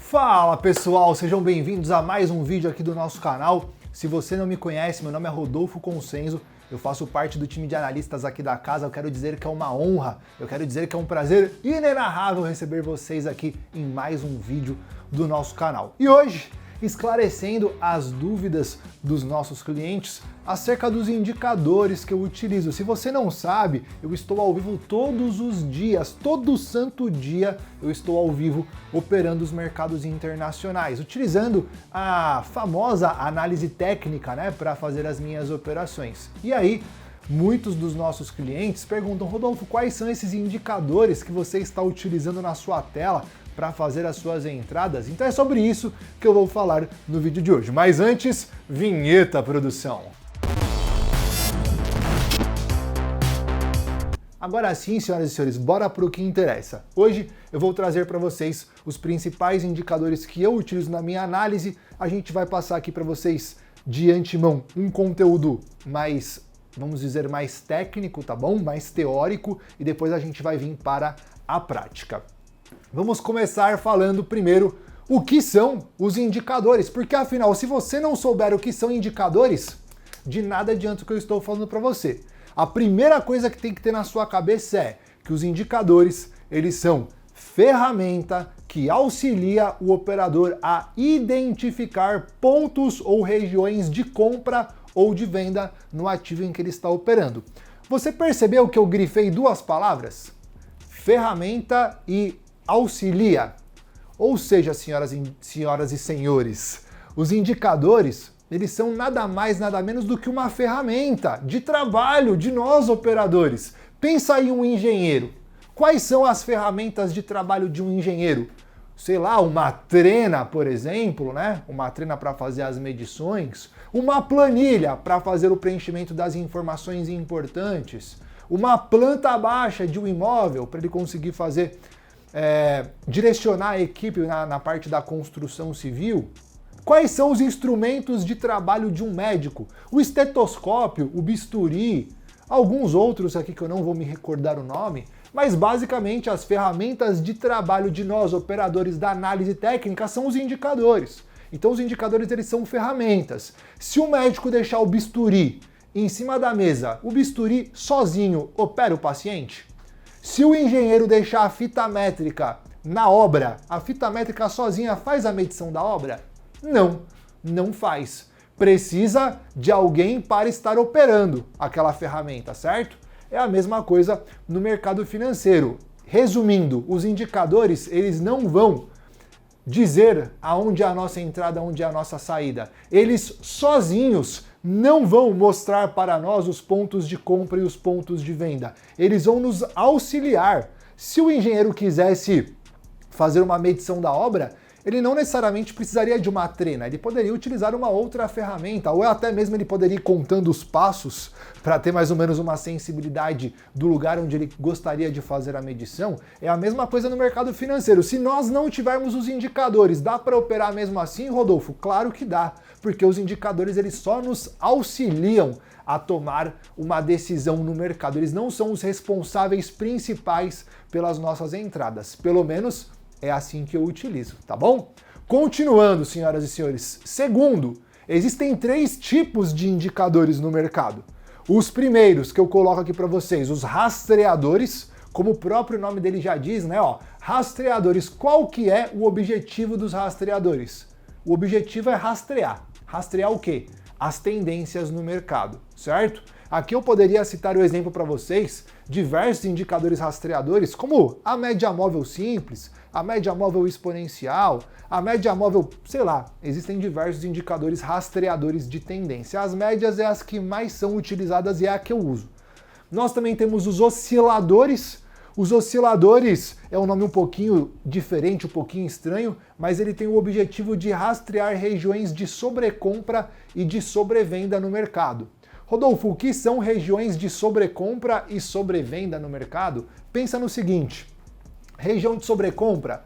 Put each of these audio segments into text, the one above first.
Fala pessoal, sejam bem-vindos a mais um vídeo aqui do nosso canal. Se você não me conhece, meu nome é Rodolfo Consenso, eu faço parte do time de analistas aqui da casa. Eu quero dizer que é uma honra, eu quero dizer que é um prazer inenarrável receber vocês aqui em mais um vídeo do nosso canal. E hoje, esclarecendo as dúvidas dos nossos clientes acerca dos indicadores que eu utilizo. Se você não sabe, eu estou ao vivo todos os dias, todo santo dia eu estou ao vivo operando os mercados internacionais, utilizando a famosa análise técnica, né, para fazer as minhas operações. E aí, muitos dos nossos clientes perguntam: Rodolfo, quais são esses indicadores que você está utilizando na sua tela para fazer as suas entradas? Então é sobre isso que eu vou falar no vídeo de hoje. Mas antes, vinheta, produção! Agora sim, senhoras e senhores, bora pro que interessa. Hoje eu vou trazer para vocês os principais indicadores que eu utilizo na minha análise. A gente vai passar aqui para vocês de antemão um conteúdo mais, vamos dizer, mais técnico, tá bom? Mais teórico, e depois a gente vai vir para a prática. Vamos começar falando primeiro o que são os indicadores, porque afinal, se você não souber o que são indicadores, de nada adianta o que eu estou falando para você. A primeira coisa que tem que ter na sua cabeça é que os indicadores, eles são ferramenta que auxilia o operador a identificar pontos ou regiões de compra ou de venda no ativo em que ele está operando. Você percebeu que eu grifei duas palavras? Ferramenta e auxilia. Ou seja, senhoras e senhores, os indicadores, eles são nada mais, nada menos do que uma ferramenta de trabalho de nós operadores. Pensa aí um engenheiro. Quais são as ferramentas de trabalho de um engenheiro? Sei lá, uma trena, por exemplo, né? Uma trena para fazer as medições, uma planilha para fazer o preenchimento das informações importantes, uma planta baixa de um imóvel para ele conseguir fazer, direcionar a equipe na parte da construção civil. Quais são os instrumentos de trabalho de um médico? O estetoscópio, o bisturi, alguns outros aqui que eu não vou me recordar o nome, mas basicamente as ferramentas de trabalho de nós, operadores da análise técnica, são os indicadores. Então os indicadores, eles são ferramentas. Se o médico deixar o bisturi em cima da mesa, o bisturi sozinho opera o paciente? Se o engenheiro deixar a fita métrica na obra, a fita métrica sozinha faz a medição da obra? Não faz. Precisa de alguém para estar operando aquela ferramenta, certo? É a mesma coisa no mercado financeiro. Resumindo, os indicadores, eles não vão dizer aonde é a nossa entrada, aonde é a nossa saída. Eles sozinhos não vão mostrar para nós os pontos de compra e os pontos de venda. Eles vão nos auxiliar. Se o engenheiro quisesse fazer uma medição da obra, ele não necessariamente precisaria de uma trena, ele poderia utilizar uma outra ferramenta, ou até mesmo ele poderia ir contando os passos para ter mais ou menos uma sensibilidade do lugar onde ele gostaria de fazer a medição. É a mesma coisa no mercado financeiro. Se nós não tivermos os indicadores, dá para operar mesmo assim, Rodolfo? Claro que dá, porque os indicadores, eles só nos auxiliam a tomar uma decisão no mercado. Eles não são os responsáveis principais pelas nossas entradas, pelo menos é assim que eu utilizo, tá bom? Continuando, senhoras e senhores. Segundo, existem 3 tipos de indicadores no mercado. Os primeiros que eu coloco aqui para vocês, os rastreadores, como o próprio nome dele já diz, né? Ó, rastreadores. Qual que é o objetivo dos rastreadores? O objetivo é rastrear. Rastrear o quê? As tendências no mercado, certo? Aqui eu poderia citar o exemplo para vocês, diversos indicadores rastreadores, como a média móvel simples, a média móvel exponencial, a média móvel, sei lá, existem diversos indicadores rastreadores de tendência. As médias é as que mais são utilizadas e é a que eu uso. Nós também temos os osciladores. Os osciladores é um nome um pouquinho diferente, um pouquinho estranho, mas ele tem o objetivo de rastrear regiões de sobrecompra e de sobrevenda no mercado. Rodolfo, o que são regiões de sobrecompra e sobrevenda no mercado? Pensa no seguinte, região de sobrecompra,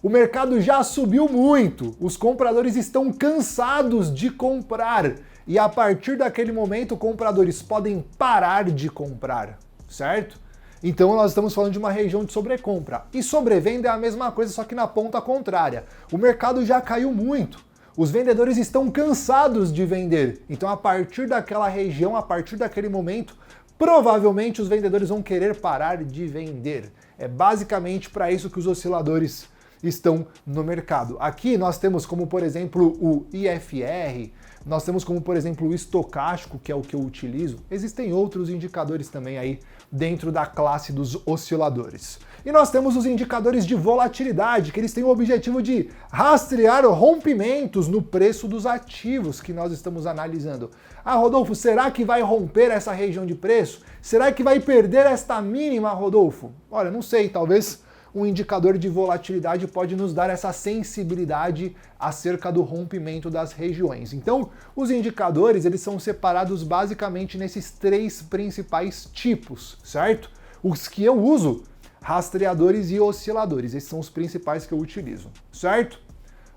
o mercado já subiu muito, os compradores estão cansados de comprar e a partir daquele momento compradores podem parar de comprar, certo? Então nós estamos falando de uma região de sobrecompra. E sobrevenda é a mesma coisa, só que na ponta contrária. O mercado já caiu muito. Os vendedores estão cansados de vender. Então a partir daquela região, a partir daquele momento, provavelmente os vendedores vão querer parar de vender. É basicamente para isso que os osciladores estão no mercado. Aqui nós temos como, por exemplo, o IFR, nós temos como, por exemplo, o estocástico, que é o que eu utilizo. Existem outros indicadores também aí dentro da classe dos osciladores. E nós temos os indicadores de volatilidade, que eles têm o objetivo de rastrear rompimentos no preço dos ativos que nós estamos analisando. Ah, Rodolfo, será que vai romper essa região de preço? Será que vai perder esta mínima, Rodolfo? Olha, não sei, talvez um indicador de volatilidade pode nos dar essa sensibilidade acerca do rompimento das regiões. Então, os indicadores, eles são separados basicamente nesses três principais tipos, certo? Os que eu uso, rastreadores e osciladores, esses são os principais que eu utilizo, certo?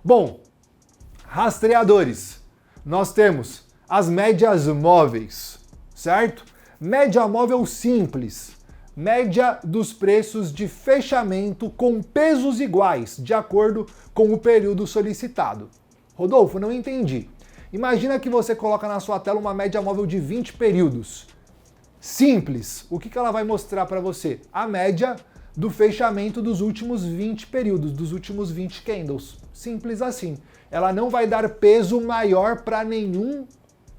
Bom, rastreadores, nós temos as médias móveis, certo? Média móvel simples, média dos preços de fechamento com pesos iguais, de acordo com o período solicitado. Rodolfo, não entendi. Imagina que você coloca na sua tela uma média móvel de 20 períodos. Simples. O que ela vai mostrar para você? A média do fechamento dos últimos 20 períodos, dos últimos 20 candles. Simples assim. Ela não vai dar peso maior para nenhum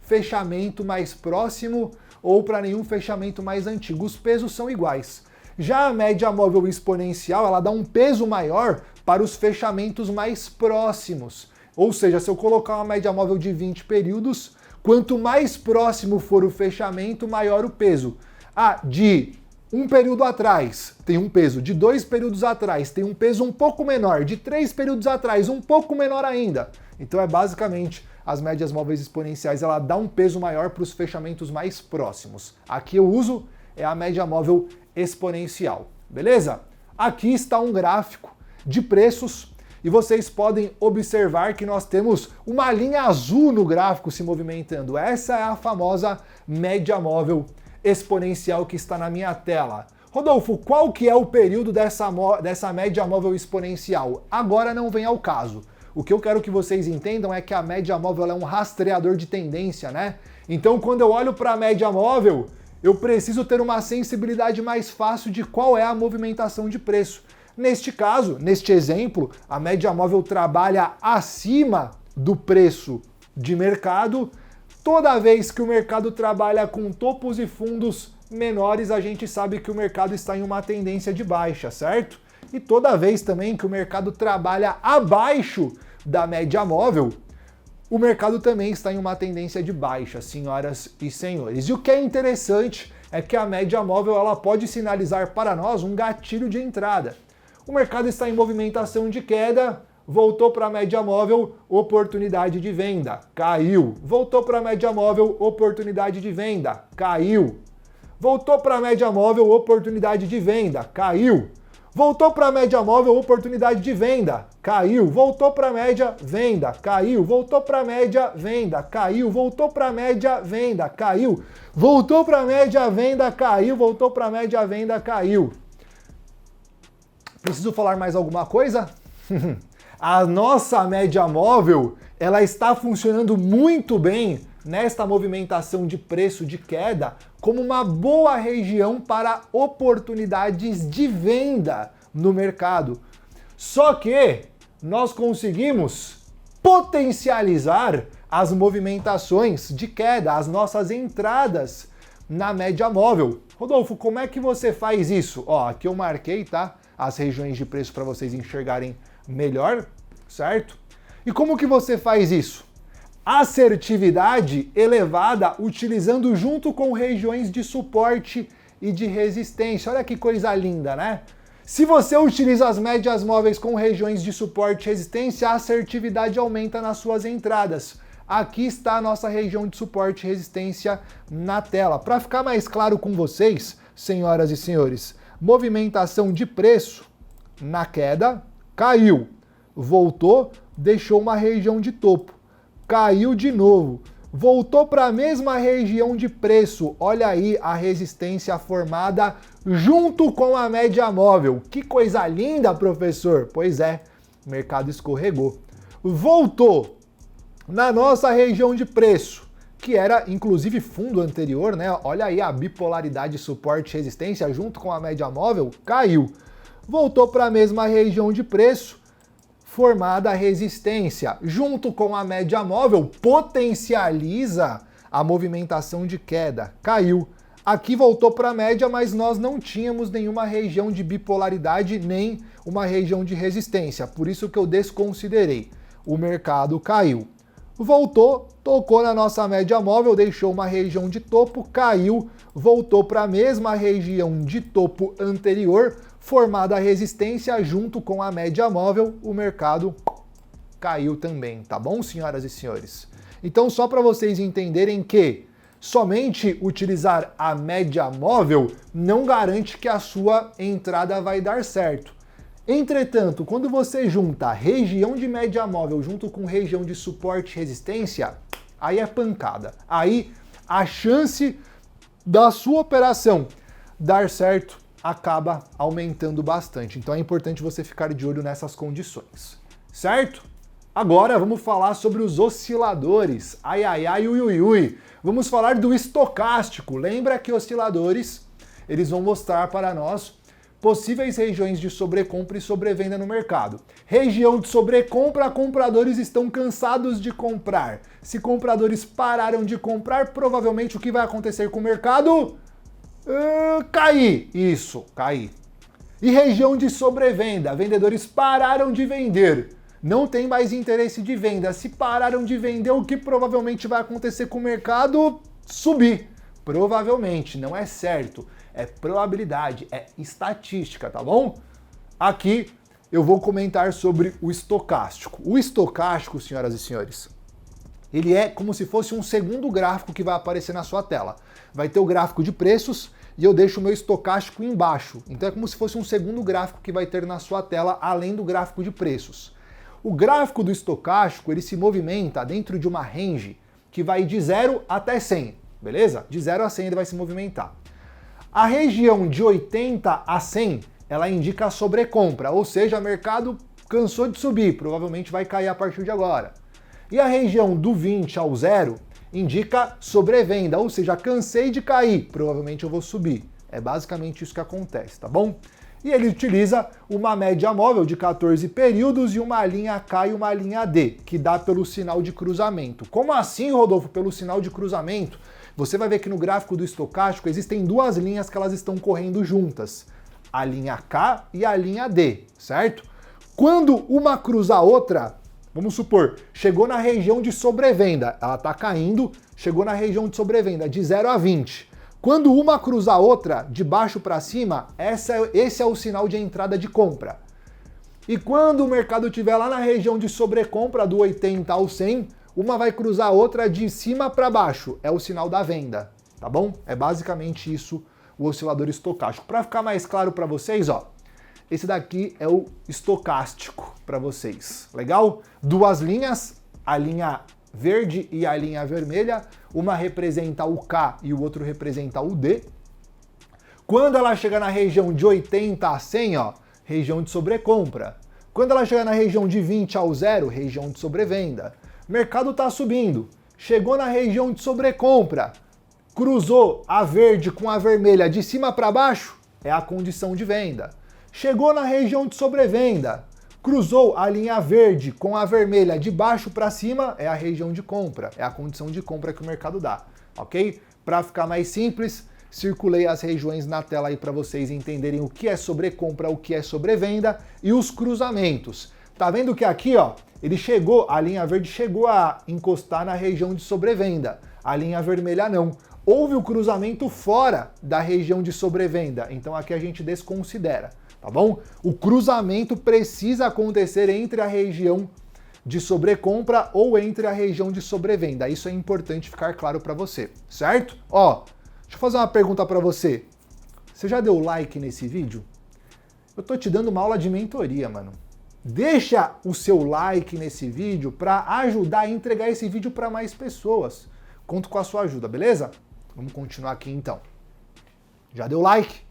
fechamento mais próximo ou para nenhum fechamento mais antigo. Os pesos são iguais. Já a média móvel exponencial, ela dá um peso maior para os fechamentos mais próximos. Ou seja, se eu colocar uma média móvel de 20 períodos, quanto mais próximo for o fechamento, maior o peso. Ah, de um período atrás tem um peso, de 2 períodos atrás tem um peso um pouco menor, de 3 períodos atrás um pouco menor ainda. Então é basicamente as médias móveis exponenciais, ela dá um peso maior para os fechamentos mais próximos. Aqui eu uso é a média móvel exponencial, beleza? Aqui está um gráfico de preços e vocês podem observar que nós temos uma linha azul no gráfico se movimentando. Essa é a famosa média móvel exponencial que está na minha tela. Rodolfo, qual que é o período dessa média móvel exponencial? Agora não vem ao caso. O que eu quero que vocês entendam é que a média móvel é um rastreador de tendência, né? Então, quando eu olho para a média móvel, eu preciso ter uma sensibilidade mais fácil de qual é a movimentação de preço. Neste caso, neste exemplo, a média móvel trabalha acima do preço de mercado. Toda vez que o mercado trabalha com topos e fundos menores, a gente sabe que o mercado está em uma tendência de baixa, certo? E toda vez também que o mercado trabalha abaixo da média móvel, o mercado também está em uma tendência de baixa, senhoras e senhores. E o que é interessante é que a média móvel ela pode sinalizar para nós um gatilho de entrada. O mercado está em movimentação de queda, voltou para a média móvel, oportunidade de venda, caiu. Voltou para a média móvel, oportunidade de venda, caiu. Voltou para a média móvel, oportunidade de venda, caiu. Voltou para a média móvel, oportunidade de venda, caiu. Voltou para a média, venda, caiu. Voltou para a média, venda, caiu. Voltou para a média, venda, caiu. Voltou para a média, venda, caiu. Voltou para a média, venda, caiu. Preciso falar mais alguma coisa? A nossa média móvel, ela está funcionando muito bem nesta movimentação de preço de queda como uma boa região para oportunidades de venda no mercado. Só que nós conseguimos potencializar as movimentações de queda, as nossas entradas na média móvel. Rodolfo, como é que você faz isso? Ó, aqui eu marquei, tá? As regiões de preço para vocês enxergarem melhor, certo? E como que você faz isso? Assertividade elevada utilizando junto com regiões de suporte e de resistência. Olha que coisa linda, né? Se você utiliza as médias móveis com regiões de suporte e resistência, a assertividade aumenta nas suas entradas. Aqui está a nossa região de suporte e resistência na tela. Para ficar mais claro com vocês, senhoras e senhores, movimentação de preço na queda, caiu, voltou, deixou uma região de topo. Caiu de novo, voltou para a mesma região de preço. Olha aí a resistência formada junto com a média móvel. Que coisa linda, professor! Pois é, o mercado escorregou. Voltou na nossa região de preço, que era inclusive fundo anterior, né? Olha aí a bipolaridade suporte e resistência junto com a média móvel, caiu. Voltou para a mesma região de preço, formada a resistência, junto com a média móvel, potencializa a movimentação de queda, caiu. Aqui voltou para a média, mas nós não tínhamos nenhuma região de bipolaridade, nem uma região de resistência, por isso que eu desconsiderei. O mercado caiu. Voltou, tocou na nossa média móvel, deixou uma região de topo, caiu, voltou para a mesma região de topo anterior, formada a resistência junto com a média móvel, o mercado caiu também, tá bom, senhoras e senhores? Então, só para vocês entenderem que somente utilizar a média móvel não garante que a sua entrada vai dar certo. Entretanto, quando você junta região de média móvel junto com região de suporte e resistência, aí é pancada. Aí a chance da sua operação dar certo acaba aumentando bastante. Então é importante você ficar de olho nessas condições, certo? Agora vamos falar sobre os osciladores. Ai, ai, ai, ui, ui, ui. Vamos falar do estocástico. Lembra que osciladores, eles vão mostrar para nós possíveis regiões de sobrecompra e sobrevenda no mercado. Região de sobrecompra, compradores estão cansados de comprar. Se compradores pararam de comprar, provavelmente o que vai acontecer com o mercado? Cair. Isso, cair. E região de sobrevenda, vendedores pararam de vender. Não tem mais interesse de venda. Se pararam de vender, o que provavelmente vai acontecer com o mercado? Subir. Provavelmente, não é certo. É probabilidade, é estatística, tá bom? Aqui eu vou comentar sobre o estocástico. O estocástico, senhoras e senhores, ele é como se fosse um segundo gráfico que vai aparecer na sua tela. Vai ter o gráfico de preços e eu deixo o meu estocástico embaixo. Então é como se fosse um segundo gráfico que vai ter na sua tela, além do gráfico de preços. O gráfico do estocástico, ele se movimenta dentro de uma range que vai de 0 até 100, beleza? De 0 a 100 ele vai se movimentar. A região de 80 a 100, ela indica a sobrecompra, ou seja, o mercado cansou de subir, provavelmente vai cair a partir de agora. E a região do 20 ao 0 indica sobrevenda, ou seja, cansei de cair, provavelmente eu vou subir. É basicamente isso que acontece, tá bom? E ele utiliza uma média móvel de 14 períodos e uma linha K e uma linha D, que dá pelo sinal de cruzamento. Como assim, Rodolfo, pelo sinal de cruzamento? Você vai ver que no gráfico do estocástico existem duas linhas que elas estão correndo juntas. A linha K e a linha D, certo? Quando uma cruza a outra, vamos supor, chegou na região de sobrevenda, ela está caindo, chegou na região de sobrevenda de 0 a 20. Quando uma cruza a outra, de baixo para cima, esse é o sinal de entrada de compra. E quando o mercado estiver lá na região de sobrecompra do 80 ao 100, uma vai cruzar a outra de cima para baixo, é o sinal da venda, tá bom? É basicamente isso o oscilador estocástico. Para ficar mais claro para vocês, ó, esse daqui é o estocástico para vocês, legal? Duas linhas, a linha verde e a linha vermelha, uma representa o K e o outro representa o D. Quando ela chega na região de 80 a 100, ó, região de sobrecompra. Quando ela chega na região de 20 ao 0, região de sobrevenda. Mercado está subindo, chegou na região de sobrecompra, cruzou a verde com a vermelha de cima para baixo, é a condição de venda. Chegou na região de sobrevenda, cruzou a linha verde com a vermelha de baixo para cima, é a região de compra, é a condição de compra que o mercado dá, ok? Para ficar mais simples, circulei as regiões na tela aí para vocês entenderem o que é sobrecompra, o que é sobrevenda e os cruzamentos. Tá vendo que aqui, ó, ele chegou, a linha verde chegou a encostar na região de sobrevenda, a linha vermelha não. Houve o cruzamento fora da região de sobrevenda, então aqui a gente desconsidera, tá bom? O cruzamento precisa acontecer entre a região de sobrecompra ou entre a região de sobrevenda. Isso é importante ficar claro para você, certo? Ó, deixa eu fazer uma pergunta para você. Você já deu like nesse vídeo? Eu tô te dando uma aula de mentoria, mano. Deixa o seu like nesse vídeo para ajudar a entregar esse vídeo para mais pessoas. Conto com a sua ajuda, beleza? Vamos continuar aqui então. Já deu like?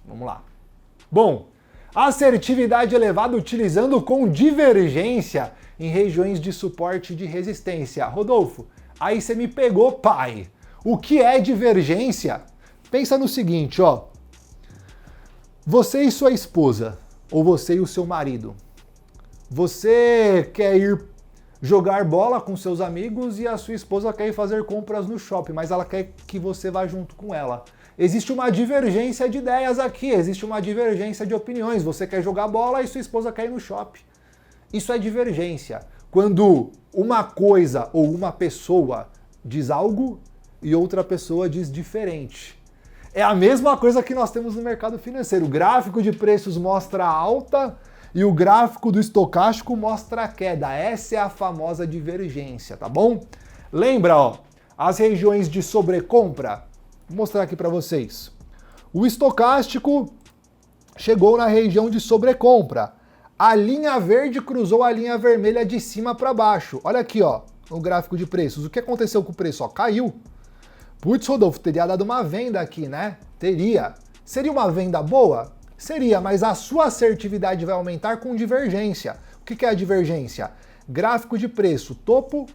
Vamos lá. Bom, assertividade elevada utilizando com divergência em regiões de suporte e de resistência. Rodolfo, aí você me pegou, pai. O que é divergência? Pensa no seguinte, ó. Você e sua esposa, ou você e o seu marido. Você quer ir jogar bola com seus amigos e a sua esposa quer ir fazer compras no shopping, mas ela quer que você vá junto com ela. Existe uma divergência de ideias aqui, existe uma divergência de opiniões. Você quer jogar bola e sua esposa quer ir no shopping. Isso é divergência. Quando uma coisa ou uma pessoa diz algo e outra pessoa diz diferente. É a mesma coisa que nós temos no mercado financeiro. O gráfico de preços mostra a alta e o gráfico do estocástico mostra a queda. Essa é a famosa divergência, tá bom? Lembra, ó, as regiões de sobrecompra. Vou mostrar aqui para vocês. O estocástico chegou na região de sobrecompra. A linha verde cruzou a linha vermelha de cima para baixo. Olha aqui, ó, no gráfico de preços. O que aconteceu com o preço? Ó, caiu. Putz, Rodolfo, teria dado uma venda aqui, né? Teria. Seria uma venda boa? Seria, mas a sua assertividade vai aumentar com divergência. O que é a divergência? Gráfico de preço, topo,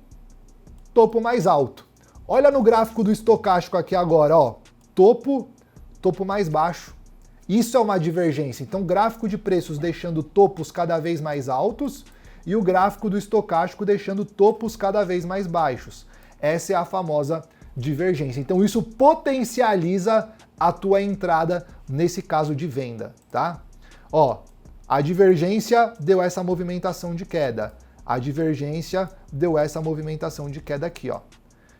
topo mais alto. Olha no gráfico do estocástico aqui agora, ó. Topo, topo mais baixo. Isso é uma divergência. Então, gráfico de preços deixando topos cada vez mais altos e o gráfico do estocástico deixando topos cada vez mais baixos. Essa é a famosa divergência. Então, isso potencializa a tua entrada nesse caso de venda, tá? Ó, a divergência deu essa movimentação de queda. A divergência deu essa movimentação de queda aqui, ó.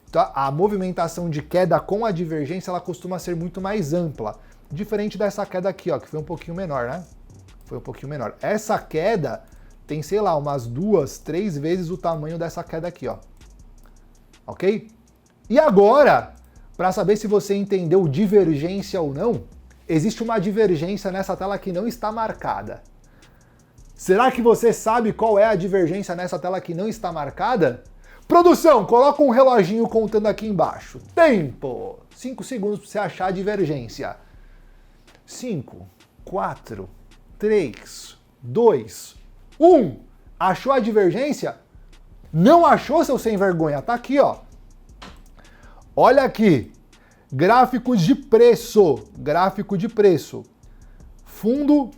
Então, a movimentação de queda com a divergência, ela costuma ser muito mais ampla. Diferente dessa queda aqui, ó, que foi um pouquinho menor, né? Foi um pouquinho menor. Essa queda tem, sei lá, umas 2, 3 vezes o tamanho dessa queda aqui, ó. Ok? E agora, para saber se você entendeu divergência ou não, existe uma divergência nessa tela que não está marcada. Será que você sabe qual é a divergência nessa tela que não está marcada? Produção, coloca um reloginho contando aqui embaixo. Tempo! 5 segundos para você achar a divergência. 5, 4, 3, 2, 1. Achou a divergência? Não achou, seu sem vergonha? Tá aqui, ó. Olha aqui. Gráficos de preço. Gráfico de preço. Fundo,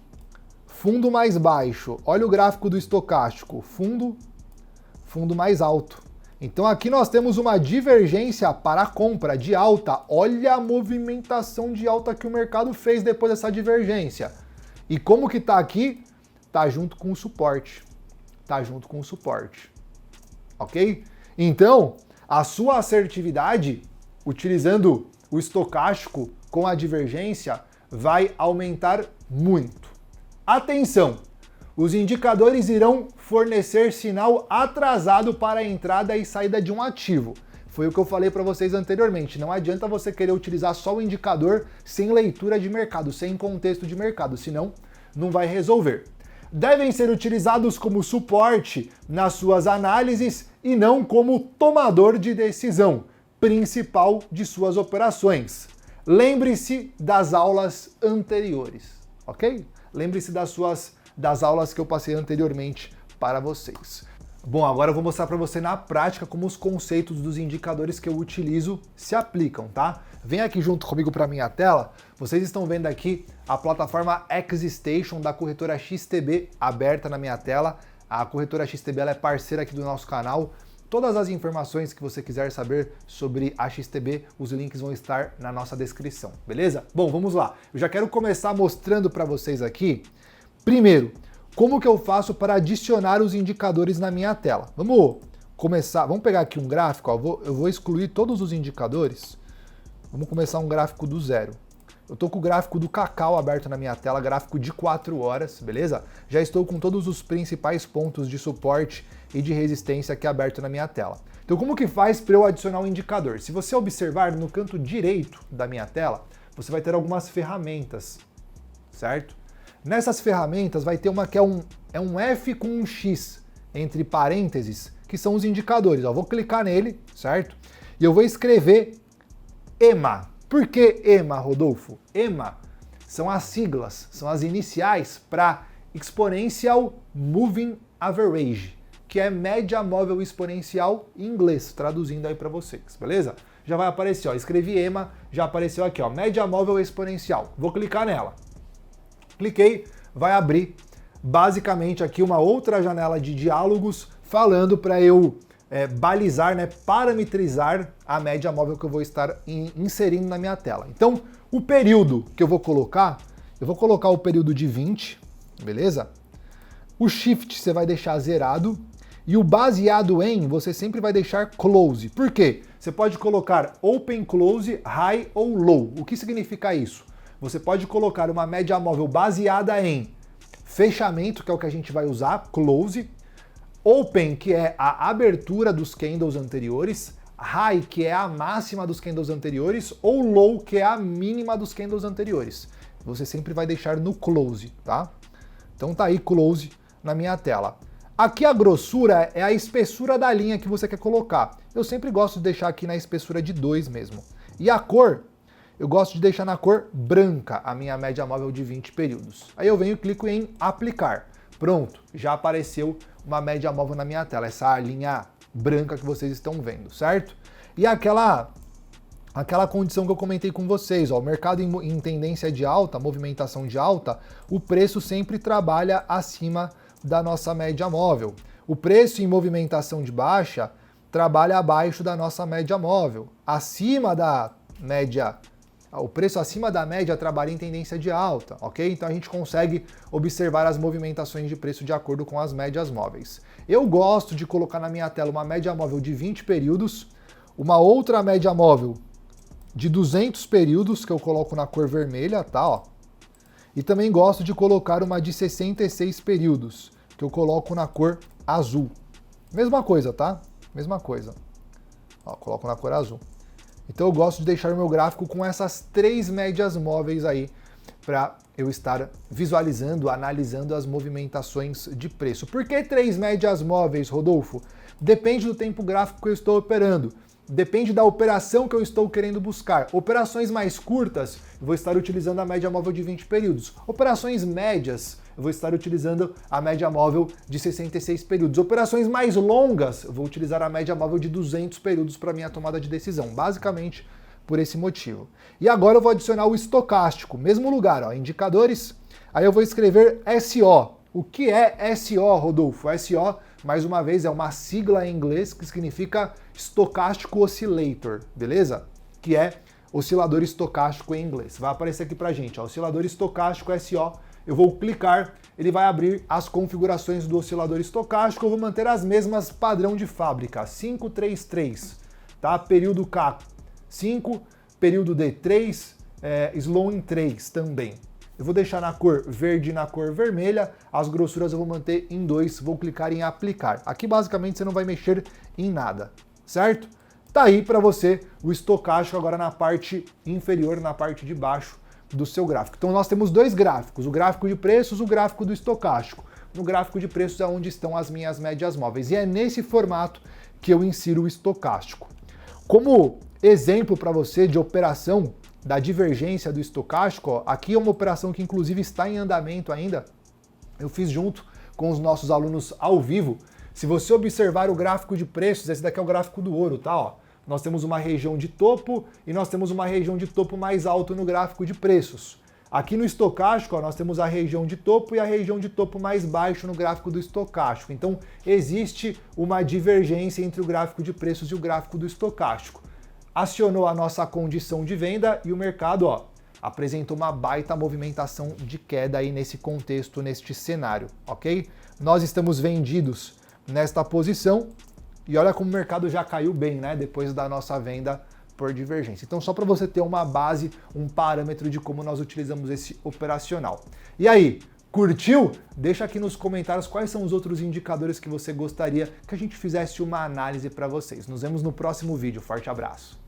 fundo mais baixo. Olha o gráfico do estocástico. Fundo, fundo mais alto. Então aqui nós temos uma divergência para a compra de alta. Olha a movimentação de alta que o mercado fez depois dessa divergência. E como que tá aqui? Tá junto com o suporte. Tá junto com o suporte. Ok? Então, a sua assertividade, utilizando o estocástico com a divergência, vai aumentar muito. Atenção! Os indicadores irão fornecer sinal atrasado para a entrada e saída de um ativo. Foi o que eu falei para vocês anteriormente. Não adianta você querer utilizar só o indicador sem leitura de mercado, sem contexto de mercado, senão não vai resolver. Devem ser utilizados como suporte nas suas análises e não como tomador de decisão principal de suas operações. Lembre-se das aulas anteriores, ok? Lembre-se das aulas que eu passei anteriormente para vocês. Bom, agora eu vou mostrar para você na prática como os conceitos dos indicadores que eu utilizo se aplicam, tá? Vem aqui junto comigo para minha tela. Vocês estão vendo aqui a plataforma XStation da corretora XTB aberta na minha tela. A corretora XTB ela é parceira aqui do nosso canal. Todas as informações que você quiser saber sobre a XTB, os links vão estar na nossa descrição, beleza? Bom, vamos lá. Eu já quero começar mostrando para vocês aqui, primeiro, como que eu faço para adicionar os indicadores na minha tela. Vamos começar, vamos pegar aqui um gráfico, ó, eu vou excluir todos os indicadores. Vamos começar um gráfico do zero. Eu estou com o gráfico do Cacau aberto na minha tela, gráfico de 4 horas, beleza? Já estou com todos os principais pontos de suporte e de resistência aqui aberto na minha tela. Então como que faz para eu adicionar um indicador? Se você observar no canto direito da minha tela, você vai ter algumas ferramentas, certo? Nessas ferramentas vai ter uma que é um F com um X entre parênteses, que são os indicadores. Ó, vou clicar nele, certo? E e eu vou escrever EMA. Por que EMA, Rodolfo? EMA são as siglas, são as iniciais para Exponential Moving Average, que é média móvel exponencial em inglês, traduzindo aí para vocês, beleza? Já vai aparecer, ó, escrevi EMA, já apareceu aqui, ó, média móvel exponencial. Vou clicar nela. Cliquei, vai abrir basicamente aqui uma outra janela de diálogos falando para eu balizar, né, parametrizar a média móvel que eu vou estar inserindo na minha tela. Então, o período que eu vou colocar o período de 20, beleza? O shift você vai deixar zerado e o baseado em você sempre vai deixar close. Por quê? Você pode colocar open, close, high ou low. O que significa isso? Você pode colocar uma média móvel baseada em fechamento, que é o que a gente vai usar, close, open, que é a abertura dos candles anteriores, high, que é a máxima dos candles anteriores, ou low, que é a mínima dos candles anteriores. Você sempre vai deixar no close, tá? Então tá aí close na minha tela. Aqui a grossura é a espessura da linha que você quer colocar. Eu sempre gosto de deixar aqui na espessura de 2 mesmo. E a cor, eu gosto de deixar na cor branca a minha média móvel de 20 períodos. Aí eu venho e clico em aplicar. Pronto, já apareceu uma média móvel na minha tela, essa linha branca que vocês estão vendo, certo? E aquela condição que eu comentei com vocês, ó, o mercado em tendência de alta, movimentação de alta, o preço sempre trabalha acima da nossa média móvel. O preço em movimentação de baixa trabalha abaixo da nossa média móvel. Acima da média, o preço acima da média trabalha em tendência de alta, ok? Então a gente consegue observar as movimentações de preço de acordo com as médias móveis. Eu gosto de colocar na minha tela uma média móvel de 20 períodos, uma outra média móvel de 200 períodos, que eu coloco na cor vermelha, tá, ó. E também gosto de colocar uma de 66 períodos, que eu coloco na cor azul. Mesma coisa, tá? Mesma coisa. Ó, coloco na cor azul. Então eu gosto de deixar o meu gráfico com essas 3 médias móveis aí, para eu estar visualizando, analisando as movimentações de preço. Por que 3 médias móveis, Rodolfo? Depende do tempo gráfico que eu estou operando. Depende da operação que eu estou querendo buscar. Operações mais curtas, eu vou estar utilizando a média móvel de 20 períodos. Operações médias, eu vou estar utilizando a média móvel de 66 períodos. Operações mais longas, eu vou utilizar a média móvel de 200 períodos para minha tomada de decisão. Basicamente, por esse motivo. E agora eu vou adicionar o estocástico. Mesmo lugar, ó, indicadores. Aí eu vou escrever SO. O que é SO, Rodolfo? SO, mais uma vez, é uma sigla em inglês que significa Stochastic Oscillator, beleza? Que é oscilador estocástico em inglês. Vai aparecer aqui pra gente, ó, oscilador estocástico SO. Eu vou clicar, ele vai abrir as configurações do oscilador estocástico. Eu vou manter as mesmas padrão de fábrica, 533, tá? Período K 5, período D 3, slow em 3 também. Eu vou deixar na cor verde e na cor vermelha, as grossuras eu vou manter em 2, vou clicar em aplicar. Aqui basicamente você não vai mexer em nada, certo? Tá aí para você o estocástico agora na parte inferior, na parte de baixo do seu gráfico. Então nós temos 2 gráficos, o gráfico de preços, o gráfico do estocástico. No gráfico de preços é onde estão as minhas médias móveis e é nesse formato que eu insiro o estocástico. Como exemplo para você de operação da divergência do estocástico, ó, aqui é uma operação que inclusive está em andamento ainda, eu fiz junto com os nossos alunos ao vivo. Se você observar o gráfico de preços, esse daqui é o gráfico do ouro, tá? Ó, nós temos uma região de topo e nós temos uma região de topo mais alto no gráfico de preços. Aqui no estocástico, ó, nós temos a região de topo e a região de topo mais baixo no gráfico do estocástico. Então, existe uma divergência entre o gráfico de preços e o gráfico do estocástico. Acionou a nossa condição de venda e o mercado, ó, apresentou uma baita movimentação de queda aí nesse contexto, neste cenário, ok? Nós estamos vendidos nesta posição e olha como o mercado já caiu bem, né, depois da nossa venda por divergência. Então, só para você ter uma base, um parâmetro de como nós utilizamos esse operacional. E aí, curtiu? Deixa aqui nos comentários quais são os outros indicadores que você gostaria que a gente fizesse uma análise para vocês. Nos vemos no próximo vídeo. Forte abraço!